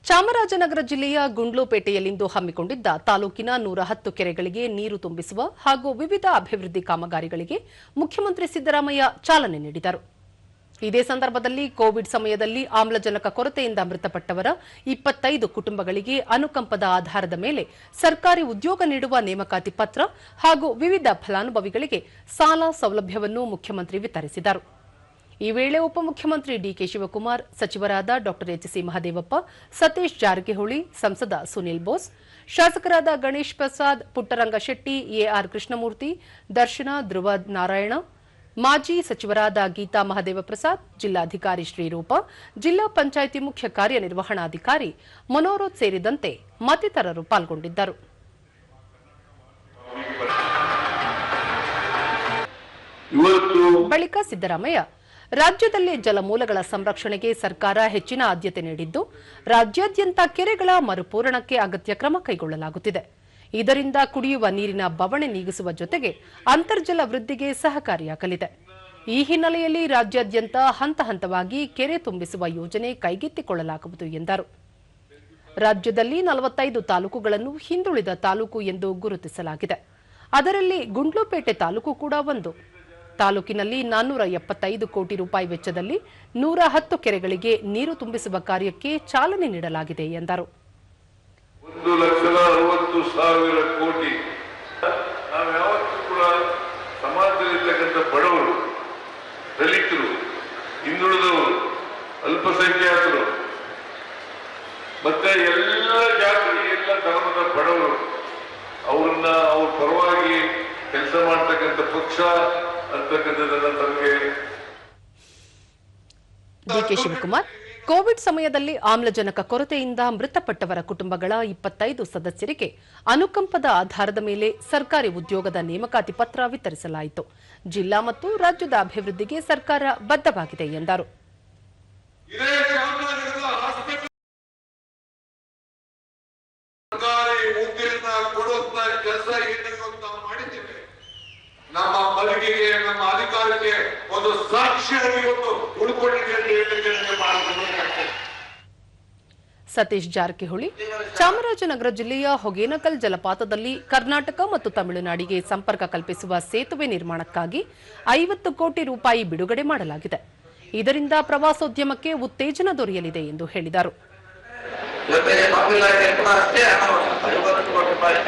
ಚಾಮರಾಜನಗರ ಜಿಲ್ಲೆಯ ಗುಂಡ್ಲುಪೇಟೆಯಲ್ಲಿಂದು ಹಮ್ಮಿಕೊಂಡಿದ್ದ ತಾಲೂಕಿನ 110 ಕೆರೆಗಳಿಗೆ ನೀರು ತುಂಬಿಸುವ ಹಾಗೂ ವಿವಿಧ ಅಭಿವೃದ್ಧಿ ಕಾಮಗಾರಿಗಳಿಗೆ ಮುಖ್ಯಮಂತ್ರಿ ಸಿದ್ದರಾಮಯ್ಯ ಚಾಲನೆ ನೀಡಿದರು. ಇದೇ ಸಂದರ್ಭದಲ್ಲಿ ಕೋವಿಡ್ ಸಮಯದಲ್ಲಿ ಆಮ್ಲಜನಕ ಕೊರತೆಯಿಂದ ಮೃತಪಟ್ಟವರ 25 ಕುಟುಂಬಗಳಿಗೆ ಅನುಕಂಪದ ಆಧಾರದ ಮೇಲೆ ಸರ್ಕಾರಿ ಉದ್ಯೋಗ ನೀಡುವ ನೇಮಕಾತಿ ಪತ್ರ ಹಾಗೂ ವಿವಿಧ ಫಲಾನುಭವಿಗಳಿಗೆ ಸಾಲ ಸೌಲಭ್ಯವನ್ನು ಮುಖ್ಯಮಂತ್ರಿ ವಿತರಿಸಿದರು. ಈ ವೇಳೆ ಉಪಮುಖ್ಯಮಂತ್ರಿ ಡಿಕೆ ಶಿವಕುಮಾರ್, ಸಚಿವರಾದ ಡಾ ಎಚ್.ಸಿ. ಮಹದೇವಪ್ಪ, ಸತೀಶ್ ಜಾರಕಿಹೊಳಿ, ಸಂಸದ ಸುನಿಲ್ ಬೋಸ್, ಶಾಸಕರಾದ ಗಣೇಶ್ ಪ್ರಸಾದ್, ಪುಟ್ಟರಂಗಶೆಟ್ಟಿ, ಎಆರ್ ಕೃಷ್ಣಮೂರ್ತಿ, ದರ್ಶನ, ಧ್ರುವ ನಾರಾಯಣ, ಮಾಜಿ ಸಚಿವರಾದ ಗೀತಾ ಮಹದೇವ ಪ್ರಸಾದ್, ಜಿಲ್ಲಾಧಿಕಾರಿ ಶ್ರೀರೂಪ, ಜಿಲ್ಲಾ ಪಂಚಾಯಿತಿ ಮುಖ್ಯ ಕಾರ್ಯನಿರ್ವಹಣಾಧಿಕಾರಿ ಮನೋರೋತ್ ಸೇರಿದಂತೆ ಮತ್ತಿತರರು ಪಾಲ್ಗೊಂಡಿದ್ದರು. ಬಳಿಕ ಸಿದ್ದರಾಮಯ್ಯ, ರಾಜ್ಯದಲ್ಲಿ ಜಲಮೂಲಗಳ ಸಂರಕ್ಷಣೆಗೆ ಸರ್ಕಾರ ಹೆಚ್ಚಿನ ಆದ್ಯತೆ ನೀಡಿದ್ದು, ರಾಜ್ಯಾದ್ಯಂತ ಕೆರೆಗಳ ಮರುಪೂರಣಕ್ಕೆ ಅಗತ್ಯ ಕ್ರಮ ಕೈಗೊಳ್ಳಲಾಗುತ್ತಿದೆ. ಇದರಿಂದ ಕುಡಿಯುವ ನೀರಿನ ಬವಣೆ ನೀಗಿಸುವ ಜೊತೆಗೆ ಅಂತರ್ಜಲ ವೃದ್ಧಿಗೆ ಸಹಕಾರಿಯಾಗಲಿದೆ. ಈ ಹಿನ್ನೆಲೆಯಲ್ಲಿ ರಾಜ್ಯಾದ್ಯಂತ ಹಂತ ಹಂತವಾಗಿ ಕೆರೆ ತುಂಬಿಸುವ ಯೋಜನೆ ಕೈಗೆತ್ತಿಕೊಳ್ಳಲಾಗುವುದು ಎಂದರು. ರಾಜ್ಯದಲ್ಲಿ 45 ತಾಲೂಕುಗಳನ್ನು ಹಿಂದುಳಿದ ತಾಲೂಕು ಎಂದು ಗುರುತಿಸಲಾಗಿದೆ. ಅದರಲ್ಲಿ ಗುಂಡ್ಲುಪೇಟೆ ತಾಲೂಕು ಕೂಡ ಒಂದು. ತಾಲೂಕಿನಲ್ಲಿ 475 ಕೋಟಿ ರೂಪಾಯಿ ವೆಚ್ಚದಲ್ಲಿ 110 ಕೆರೆಗಳಿಗೆ ನೀರು ತುಂಬಿಸುವ ಕಾರ್ಯಕ್ಕೆ ಚಾಲನೆ ನೀಡಲಾಗಿದೆ ಎಂದರು. 1,60,000 ಕೋಟಿ ನಾವು ಯಾವತ್ತೂ ಕೂಡ ಸಮಾಜದಲ್ಲಿರ್ತಕ್ಕಂಥ ಬಡವರು, ದಲಿತರು, ಹಿಂದುಳಿದವರು, ಅಲ್ಪಸಂಖ್ಯಾತರು ಮತ್ತೆ ಎಲ್ಲ ಜಾತಿ, ಎಲ್ಲ ಧರ್ಮದ ಬಡವರು, ಅವ್ರ ಪರವಾಗಿ ಕೆಲಸ ಮಾಡ್ತಕ್ಕಂಥ ಪಕ್ಷ ಅಂತಕ್ಕಂಥದ್ದನ್ನ ತಮಗೆ. ಡಿಕೆ ಶಿವಕುಮಾರ್, ಕೋವಿಡ್ ಸಮಯದಲ್ಲಿ ಆಮ್ಲಜನಕ ಕೊರತೆಯಿಂದ ಮೃತಪಟ್ಟವರ ಕುಟುಂಬಗಳ 25 ಸದಸ್ಯರಿಗೆ ಅನುಕಂಪದ ಆಧಾರದ ಮೇಲೆ ಸರ್ಕಾರಿ ಉದ್ಯೋಗದ ನೇಮಕಾತಿ ಪತ್ರ ವಿತರಿಸಲಾಯಿತು. ಜಿಲ್ಲಾ ಮತ್ತು ರಾಜ್ಯದ ಅಭಿವೃದ್ಧಿಗೆ ಸರ್ಕಾರ ಬದ್ಧವಾಗಿದೆ ಎಂದರು. ನಮ್ಮ ಬದುಕಿಗೆ, ನಮ್ಮ ಅಧಿಕಾರಕ್ಕೆ ಒಂದು ಸಾಕ್ಷಿಯಾಗಿ ಸತೀಶ್ ಜಾರಕಿಹೊಳಿ, ಚಾಮರಾಜನಗರ ಜಿಲ್ಲೆಯ ಹೊಗೇನಕಲ್ ಜಲಪಾತದಲ್ಲಿ ಕರ್ನಾಟಕ ಮತ್ತು ತಮಿಳುನಾಡಿಗೆ ಸಂಪರ್ಕ ಕಲ್ಪಿಸುವ ಸೇತುವೆ ನಿರ್ಮಾಣಕ್ಕಾಗಿ 50 ಕೋಟಿ ರೂಪಾಯಿ ಬಿಡುಗಡೆ ಮಾಡಲಾಗಿದೆ. ಇದರಿಂದ ಪ್ರವಾಸೋದ್ಯಮಕ್ಕೆ ಉತ್ತೇಜನ ದೊರೆಯಲಿದೆ ಎಂದು ಹೇಳಿದರು. ಮಾಡೋದಕ್ಕೆ 50 ಕೋಟಿ ರೂಪಾಯಿ